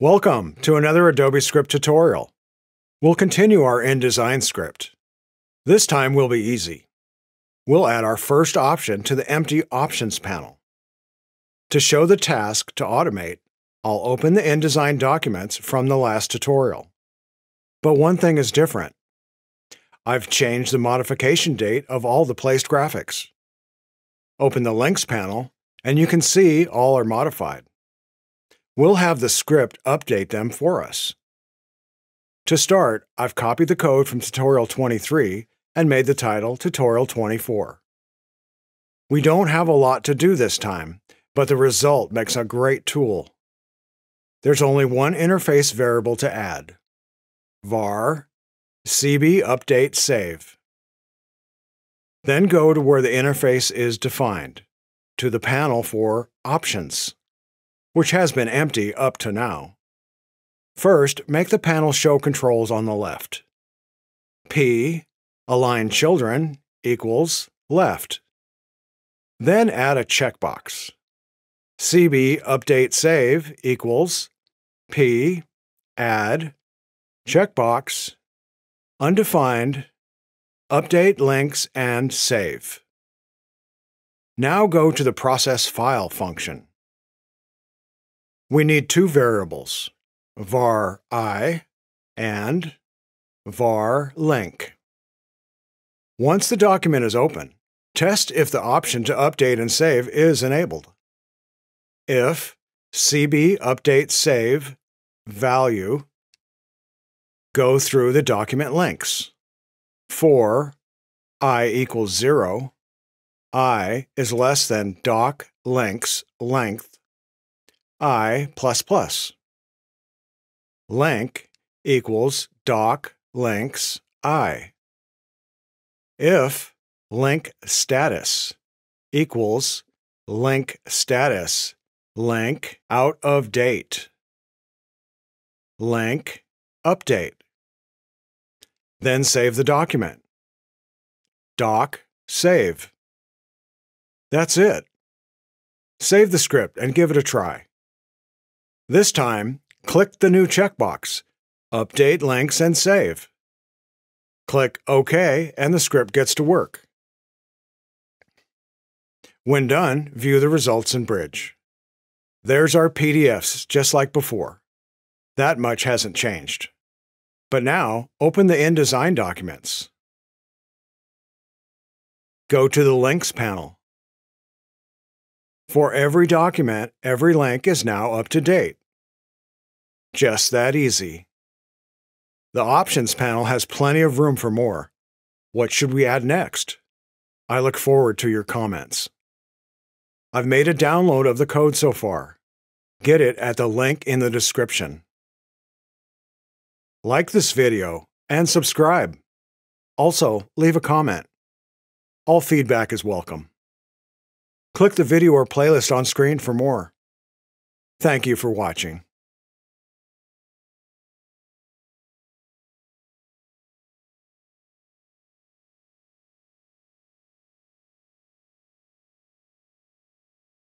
Welcome to another Adobe Script tutorial. We'll continue our InDesign script. This time will be easy. We'll add our first option to the empty Options panel. To show the task to automate, I'll open the InDesign documents from the last tutorial. But one thing is different. I've changed the modification date of all the placed graphics. Open the Links panel, and you can see all are modified. We'll have the script update them for us. To start, I've copied the code from Tutorial 23 and made the title Tutorial 24. We don't have a lot to do this time, but the result makes a great tool. There's only one interface variable to add: var cbUpdateSave. Then go to where the interface is defined, to the panel for Options, which has been empty up to now. First, make the panel show controls on the left. P, Align Children, equals left. Then add a checkbox. cbUpdateSave equals P, add, checkbox, undefined, update links and save. Now go to the Process File function. We need two variables, var I and var link. Once the document is open, test if the option to update and save is enabled. If cbUpdateSave value, go through the document links. For I equals 0, I is less than doc links length I++. Link equals doc links I. If link status equals link status link out of date, link update. Then save the document. Doc save. That's it. Save the script and give it a try. This time, click the new checkbox, Update Links and Save. Click OK and the script gets to work. When done, view the results in Bridge. There's our PDFs just like before. That much hasn't changed. But now, open the InDesign documents. Go to the Links panel. For every document, every link is now up to date. Just that easy. The Options panel has plenty of room for more. What should we add next? I look forward to your comments. I've made a download of the code so far. Get it at the link in the description. Like this video and subscribe. Also, leave a comment. All feedback is welcome. Click the video or playlist on screen for more. Thank you for watching.